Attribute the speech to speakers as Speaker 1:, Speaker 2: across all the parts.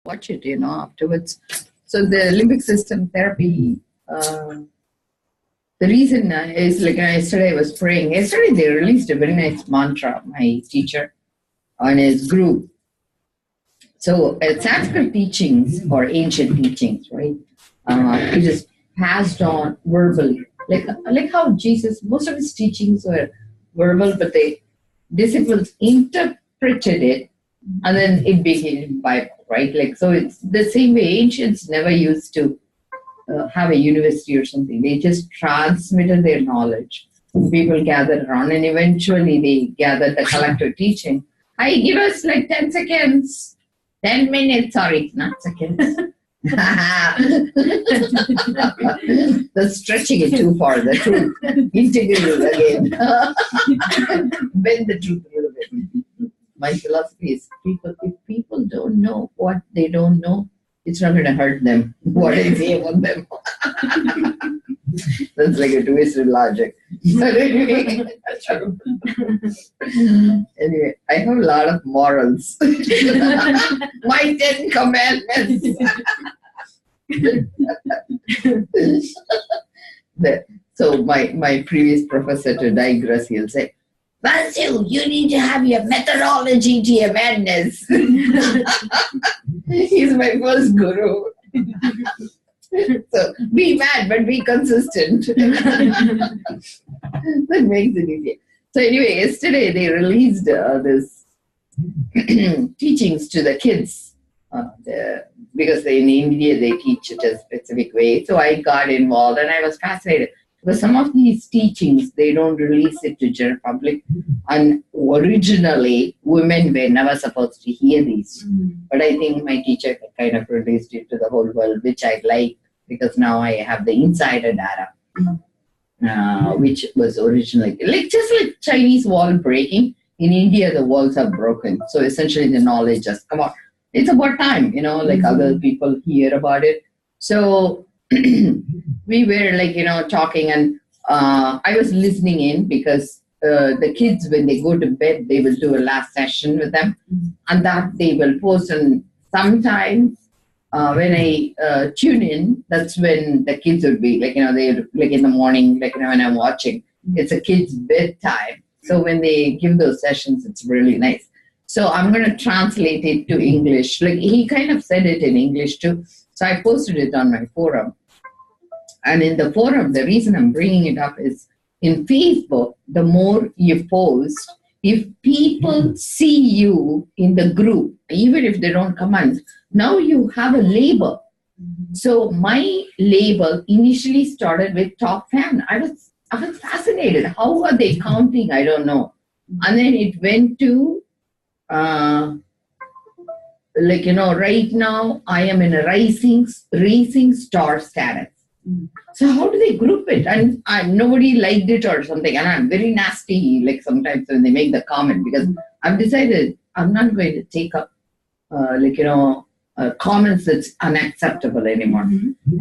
Speaker 1: watch it, afterwards. So the limbic system therapy, the reason is like yesterday I was praying. Yesterday they released a very nice mantra, my teacher, on his group. So Sanskrit teachings or ancient teachings, right? It is passed on verbally. Like how Jesus, most of his teachings were verbal, but the disciples interpreted it and then it became Bible, right? So it's the same way ancients never used to have a university or something. They just transmitted their knowledge. People gathered around and eventually they gathered the collective teaching. Give us 10 seconds, 10 minutes, sorry, not seconds. That's stretching it too far, the truth. Integral again. Bend the truth a little bit. My philosophy is if people don't know what they don't know, it's not going to hurt them. What I say about them. That's like a twisted logic. Anyway, I have a lot of morals. My 10 commandments. So my previous professor, to digress, he'll say, Vasu, you need to have your methodology to your madness. He's my first guru. So be mad, but be consistent. That makes it easy. So anyway, yesterday they released this teachings to the kids. Because in India they teach it a specific way. So I got involved and I was fascinated. Because some of these teachings, they don't release it to general public. And originally, women were never supposed to hear these. But I think my teacher kind of released it to the whole world, which I like, because now I have the insider data, which was originally, just like Chinese wall breaking. In India, the walls are broken. So essentially the knowledge just come out. It's about time, other people hear about it. So we were talking, and I was listening in because the kids, when they go to bed, they will do a last session with them, and that they will post. And sometimes when I tune in, that's when the kids would be they in the morning, when I'm watching, it's a kid's bedtime. So when they give those sessions, it's really nice. So I'm going to translate it to English. He kind of said it in English too. So I posted it on my forum. And in the forum, the reason I'm bringing it up is in Facebook, the more you post, if people see you in the group, even if they don't comment, now you have a label. So my label initially started with top fan. I was fascinated. How are they counting? I don't know. And then it went to right now I am in a rising star status. So how do they group it? And nobody liked it or something. And I'm very nasty, sometimes when they make the comment, because I've decided I'm not going to take up, comments that's unacceptable anymore.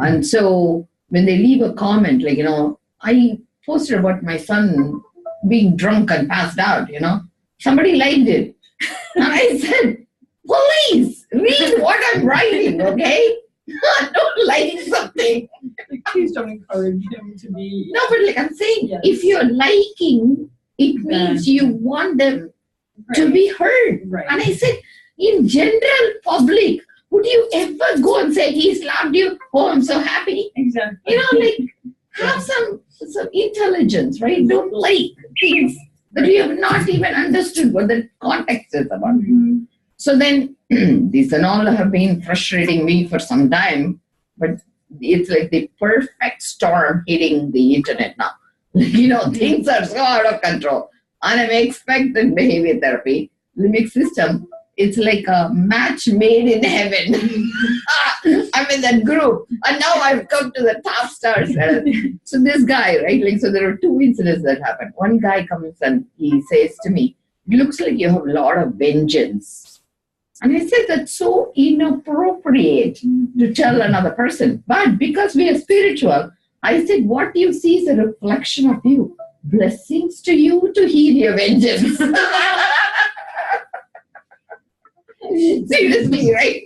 Speaker 1: And so when they leave a comment, I posted about my son being drunk and passed out, somebody liked it. And I said, please read what I'm writing, okay? Don't like something.
Speaker 2: Please don't encourage him to be.
Speaker 1: No, but I'm saying, if you're liking, it means you want them to be heard.
Speaker 2: Right.
Speaker 1: And I said, in general public, would you ever go and say, he slapped you? Oh, I'm so happy.
Speaker 2: Exactly.
Speaker 1: Have some intelligence, right? Don't like things that you have not even understood what the context is about. So then, these and all have been frustrating me for some time, but it's like the perfect storm hitting the internet now. Things are so out of control. Unexpected behavior therapy, limbic system, it's like a match made in heaven. I'm in that group, and now I've come to the top stars. So this guy, right? So there are two incidents that happened. One guy comes and he says to me, "It looks like you have a lot of vengeance." And I said, that's so inappropriate to tell another person. But because we are spiritual, I said, what you see is a reflection of you. Blessings to you to heal your vengeance. Seriously, right?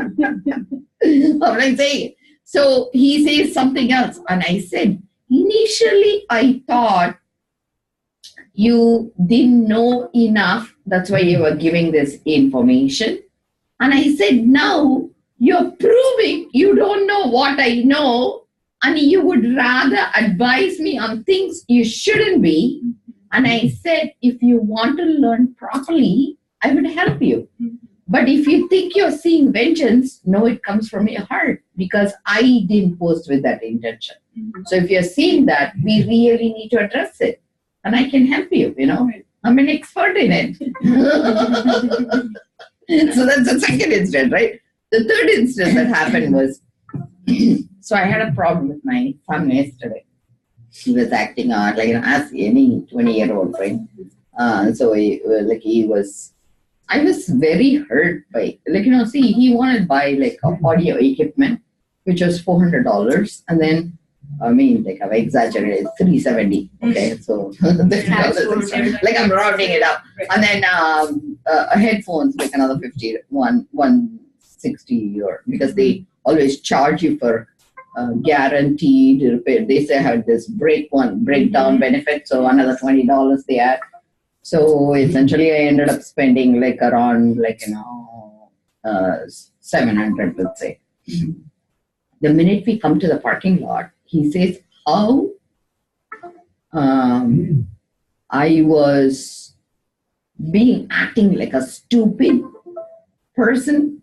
Speaker 1: I'm like saying, so he says something else. And I said, initially I thought you didn't know enough. That's why you were giving this information. And I said, now you're proving you don't know what I know. And you would rather advise me on things you shouldn't be. And I said, if you want to learn properly, I would help you. But if you think you're seeing vengeance, no, it comes from your heart because I didn't post with that intention. So if you're seeing that, we really need to address it. And I can help you, I'm an expert in it. So that's the second incident, right? The third incident that happened was, so I had a problem with my son yesterday. He was acting out as any 20-year-old, right? I was very hurt by, see, he wanted to buy audio equipment, which was $400. And then, I've exaggerated, $370. Okay, so I'm rounding it up. And then headphones, another 50, 160, because they always charge you for guaranteed repair. They say I had this breakdown benefit, so another $20 they add. So essentially, I ended up spending around 700, let's say. The minute we come to the parking lot, he says, how I was acting like a stupid person.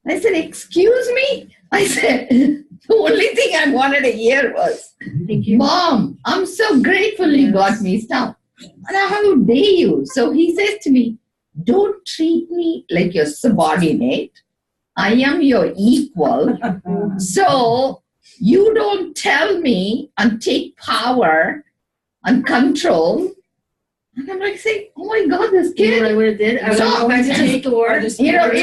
Speaker 1: I said, excuse me? I said, the only thing I wanted to hear was, Mom, I'm so grateful you got me stuff. And how dare you? So he says to me, don't treat me like your subordinate. I am your equal. So you don't tell me and take power and control. And I'm saying, oh my God, this kid.
Speaker 3: You know what I would have did? I would have went to the store.
Speaker 1: But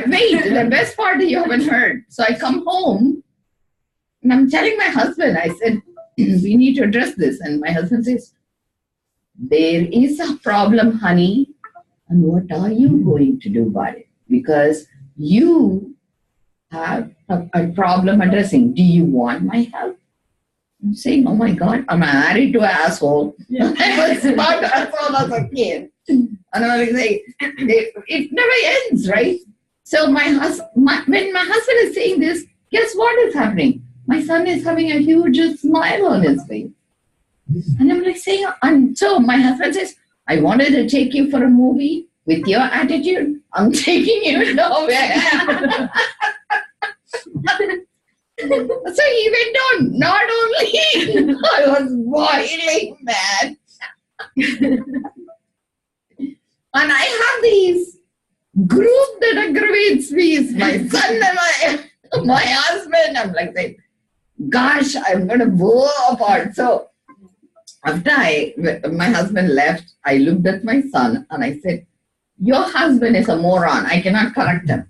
Speaker 1: wait, the best part you haven't heard. So I come home and I'm telling my husband, I said, we need to address this. And my husband says, there is a problem, honey. And what are you going to do about it? Because you have a problem addressing. Do you want my help? I'm saying, oh my God, I'm married to an asshole. Yeah. I was about to asshole as a kid. And I was like, it never ends, right? So when my husband is saying this, guess what is happening? My son is having a huge smile on his face. And I'm saying, and so my husband says, I wanted to take you for a movie with your attitude. I'm taking you nowhere. So he went on. Not only I was boiling mad, and I have these group that aggravates me. It's my son and my husband. I'm saying, gosh, I'm going to blow apart. So after my husband left, I looked at my son and I said, your husband is a moron. I cannot correct him.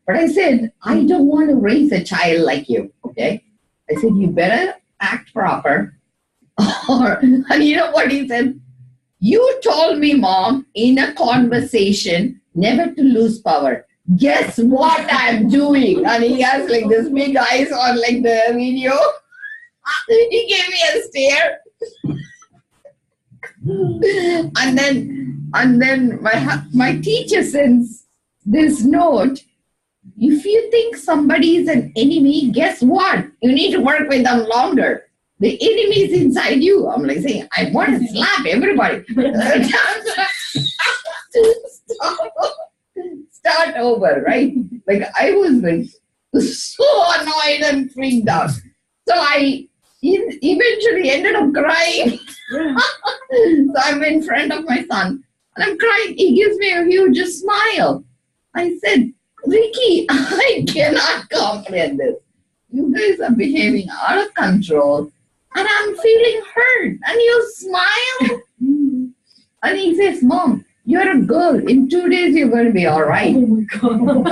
Speaker 1: But I said, I don't want to raise a child like you, okay? I said, you better act proper. And you know what he said? You told me, Mom, in a conversation, never to lose power. Guess what I'm doing? And he has this big eyes on the video. He gave me a stare. And then my teacher sends this note. If you think somebody is an enemy, guess what? You need to work with them longer. The enemy is inside you. I'm saying, I want to slap everybody. Start over, right? I was so annoyed and freaked out. So I eventually ended up crying. So I'm in front of my son and I'm crying. He gives me a huge smile. I said, Ricky, I cannot comprehend this. You guys are behaving out of control and I'm feeling hurt. And you smile. And he says, Mom, you're a girl. In 2 days, you're going to be all right.
Speaker 2: Oh my God.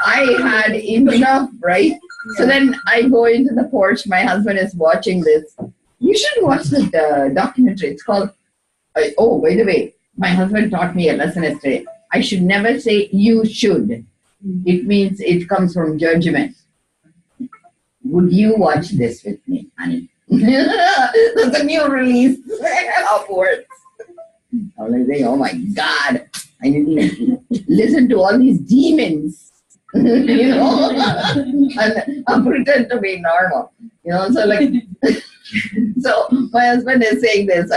Speaker 1: I had enough, right? So then I go into the porch. My husband is watching this. You should watch the documentary. It's called, oh, by the way, my husband taught me a lesson yesterday. I should never say you should. It means it comes from judgment. Would you watch this with me, honey? That's a new release of words. I'm like saying, oh my God, I need to listen to all these demons, you know, and I'll pretend to be normal, you know. So like, so my husband is saying this,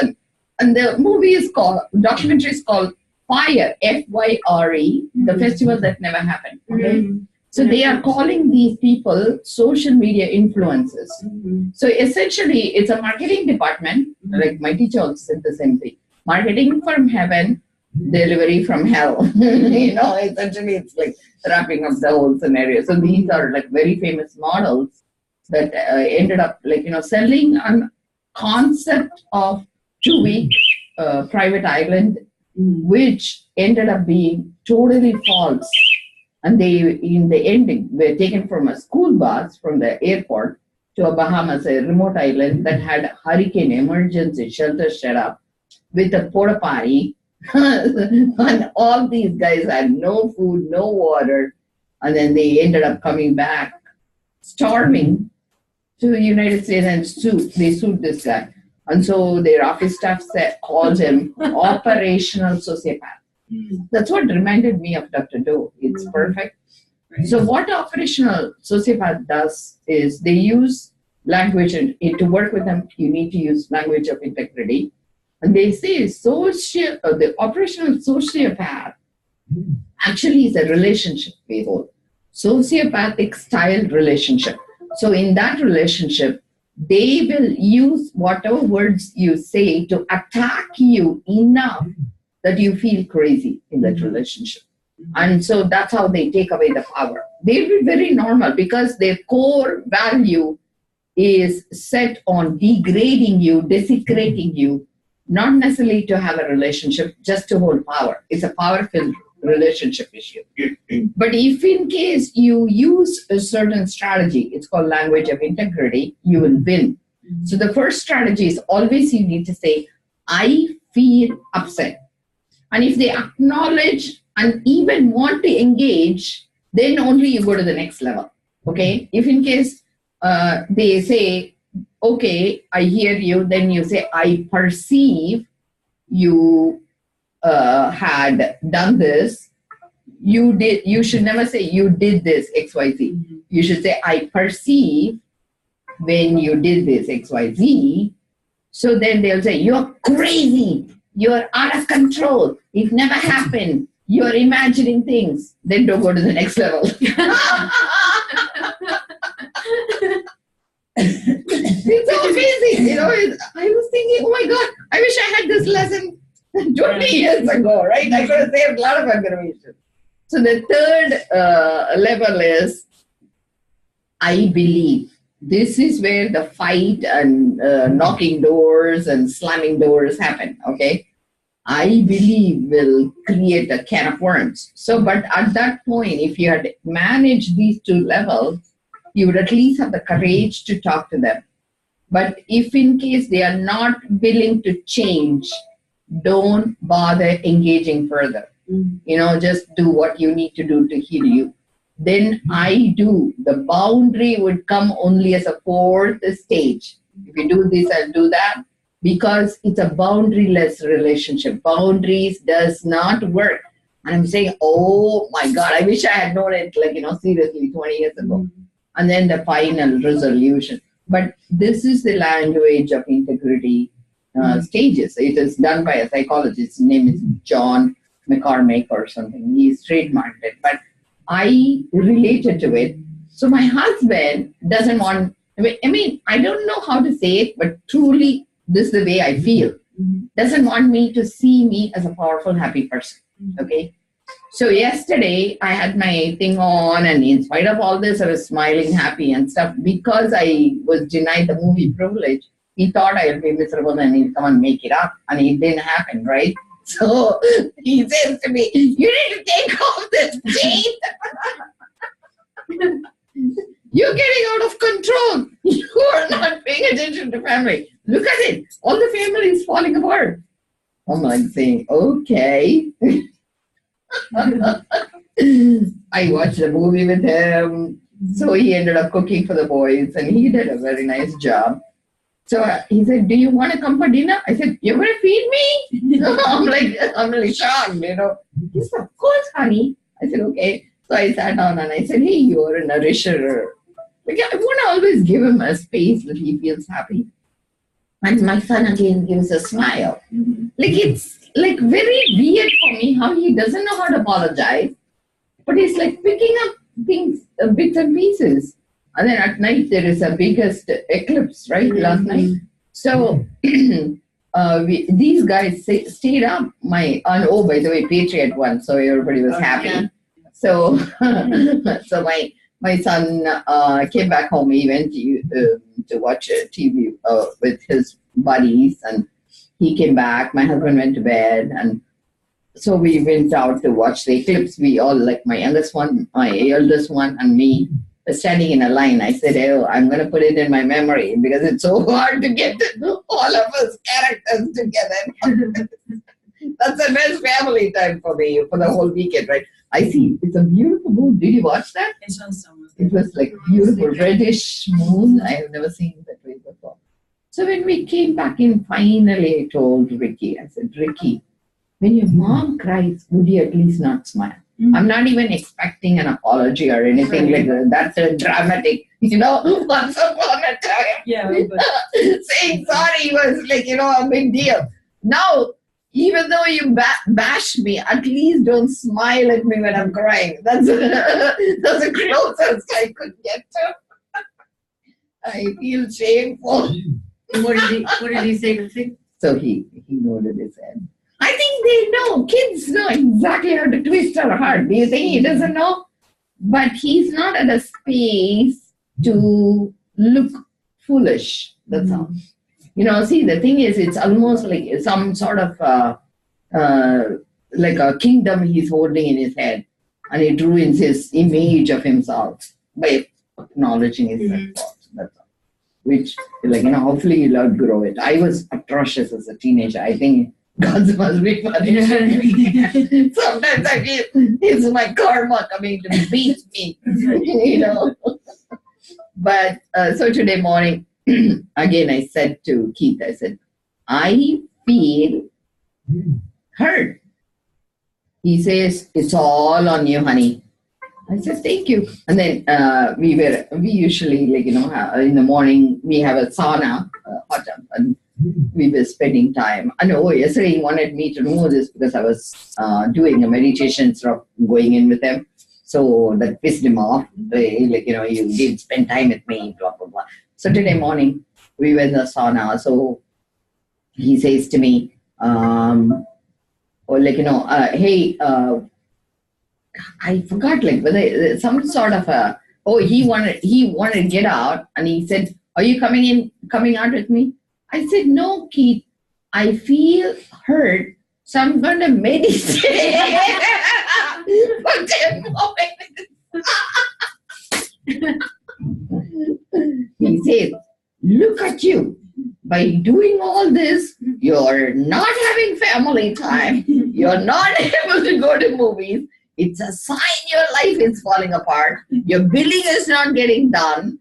Speaker 1: and the movie is called, documentary is called Fire, Fyre, the festival that never happened. Okay, so they are calling these people social media influencers. So essentially, it's a marketing department. Like my teacher also said the same thing. Marketing from heaven, delivery from hell. You know, essentially it's like wrapping up the whole scenario. So these are like very famous models that ended up like, you know, selling a concept of 2-week private island, which ended up being totally false. And they, in the ending, were taken from a school bus from the airport to a Bahamas, a remote island that had hurricane emergency shelter set up with a porta potty. And all these guys had no food, no water. And then they ended up coming back starving to the United States and they sued this guy. And so their office staff called him operational sociopath. That's what reminded me of Dr. Doe. It's perfect. So what operational sociopath does is they use language, and to work with them, you need to use language of integrity. And they say the operational sociopath actually is a relationship we hold. Sociopathic style relationship. So in that relationship, they will use whatever words you say to attack you enough that you feel crazy in that relationship. And so that's how they take away the power. They'll be very normal because their core value is set on degrading you, desecrating you, not necessarily to have a relationship, just to hold power. It's a power-filled relationship issue. But if in case you use a certain strategy, it's called language of integrity, you will win. So the first strategy is always you need to say, I feel upset. And if they acknowledge and even want to engage, then only you go to the next level. Okay? If in case they say, okay, I hear you, then you say, I perceive you had done this. You did. You should never say you did this, XYZ. You should say, I perceive when you did this, XYZ. So then they'll say, you're crazy. You're out of control. It never happened. You're imagining things. Then don't go to the next level. It's so amazing. You know, I was thinking, oh my God, I wish I had this lesson 20 years ago, right? I could have saved a lot of aggravation. So the third level is, I believe. This is where the fight and knocking doors and slamming doors happen, okay? I believe will create a can of worms. So, but at that point, if you had managed these two levels, you would at least have the courage to talk to them. But if in case they are not willing to change, don't bother engaging further. You know, just do what you need to do to heal you. Then I do. The boundary would come only as a fourth stage. If you do this, I'll do that. Because it's a boundaryless relationship. Boundaries does not work. And I'm saying, oh my God, I wish I had known it, like, you know, seriously 20 years ago. And then the final resolution. But this is the language of integrity stages. It is done by a psychologist. His name is John McCormick or something. He's trademarked it. But I related to it. So my husband doesn't want, I mean, I don't know how to say it, but truly this is the way I feel. Doesn't want me to see me as a powerful, happy person. Okay. So yesterday I had my thing on, and in spite of all this, I was smiling, happy and stuff. Because I was denied the movie privilege, he thought I would be miserable and he'd come and make it up. And it didn't happen, right? So he says to me, you need to take off this teeth. You're getting out of control. You are not paying attention to family. Look at it. All the family is falling apart. I'm like saying, okay. I watched the movie with him. So he ended up cooking for the boys and he did a very nice job. So he said, do you want to come for dinner? I said, you're going to feed me? I'm really shocked, He said, of course, honey. I said, okay. So I sat down and I said, hey, you're a nourisher. I want to always give him a space that he feels happy. And my son again gives a smile. It's very weird for me how he doesn't know how to apologize, but he's picking up things, bits and pieces. And then at night there is a biggest eclipse, right? Last night. So these guys stayed up. By the way, Patriot won, so everybody was happy. Yeah. So my son came back home. He went to watch TV with his buddies, and he came back. My husband went to bed, and so we went out to watch the eclipse. We all, my youngest one, my eldest one, and me, were standing in a line. I said, oh, I'm going to put it in my memory because it's so hard to get all of us characters together. That's the best family time for me for the whole weekend, right? I see. It's a beautiful moon. Did you watch that? It was beautiful reddish moon. I have never seen that way before. So when we came back in, finally I told Ricky, I said, Ricky, when your mom cries, would you at least not smile? I'm not even expecting an apology or anything like that. That's a dramatic, once upon a time.
Speaker 2: Yeah.
Speaker 1: Saying sorry was a big deal. Now, even though you bash me, at least don't smile at me when I'm crying. That's the closest I could get to. I feel shameful.
Speaker 3: What did he say to think?
Speaker 1: So he nodded his head. I think they know. Kids know exactly how to twist our heart. Do you think he doesn't know? But he's not at a space to look foolish. That's all. See, the thing is, it's almost like some sort of like a kingdom he's holding in his head, and it ruins his image of himself by acknowledging his faults. That's all. Which, hopefully he'll outgrow it. I was atrocious as a teenager. I think God's must be punishing. Sometimes I feel it's my karma coming to beat me, But so today morning, again, I said to Keith, I said, I feel hurt. He says, it's all on you, honey. I said, thank you. And then we usually, in the morning, we have a sauna, hot tub, and we were spending time. I know yesterday he wanted me to know this because I was doing a meditation instead of going in with him. So that pissed him off. You didn't spend time with me, blah, blah, blah. So today morning, we were in the sauna. So he says to me, hey, I forgot, whether some sort of he wanted to get out, and he said, are you coming out with me? I said, no, Keith, I feel hurt, so I'm going to meditate for 10 more minutes. He said, look at you. By doing all this, you're not having family time. You're not able to go to movies. It's a sign your life is falling apart. Your billing is not getting done.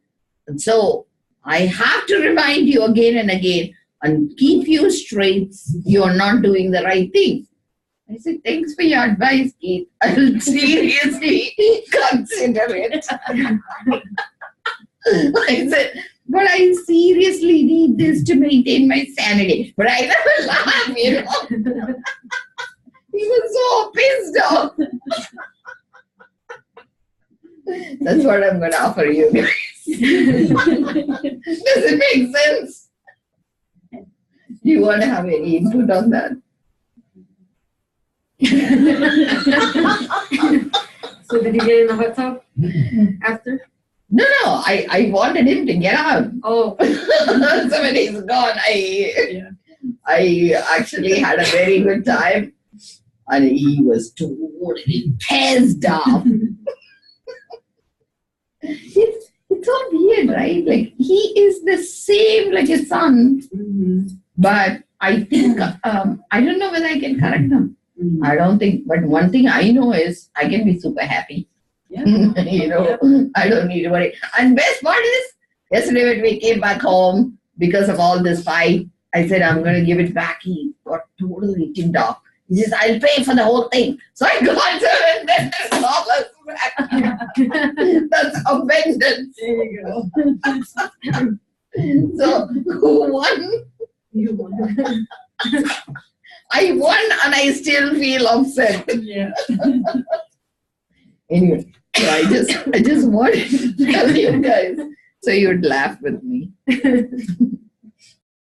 Speaker 1: And so I have to remind you again and again and keep you straight. You're not doing the right thing. I said, thanks for your advice, Keith. I will seriously consider it. I said, but I seriously need this to maintain my sanity. But I never laughed, He was so pissed off. That's what I'm going to offer you guys. Does it make sense? Do you want to have any input on that?
Speaker 3: So did you get in the hot tub after?
Speaker 1: No, I wanted him to get out.
Speaker 3: Oh.
Speaker 1: So when he's gone, I actually had a very good time. And he was totally pissed off. It's so weird, right? He is the same like his son. Mm-hmm. But I think, I don't know whether I can correct him. I don't think, but one thing I know is I can be super happy.
Speaker 2: Yeah.
Speaker 1: I don't need to worry. And best part is, yesterday when we came back home, because of all this fight, I said, I'm going to give it back. He got totally ticked off. He says, I'll pay for the whole thing. So I got $700 back. That's abundance.
Speaker 2: There you go.
Speaker 1: So who won?
Speaker 3: You won.
Speaker 1: I won and I still feel upset.
Speaker 2: Yeah.
Speaker 1: Anyway, so I just wanted to tell you guys so you'd laugh with me.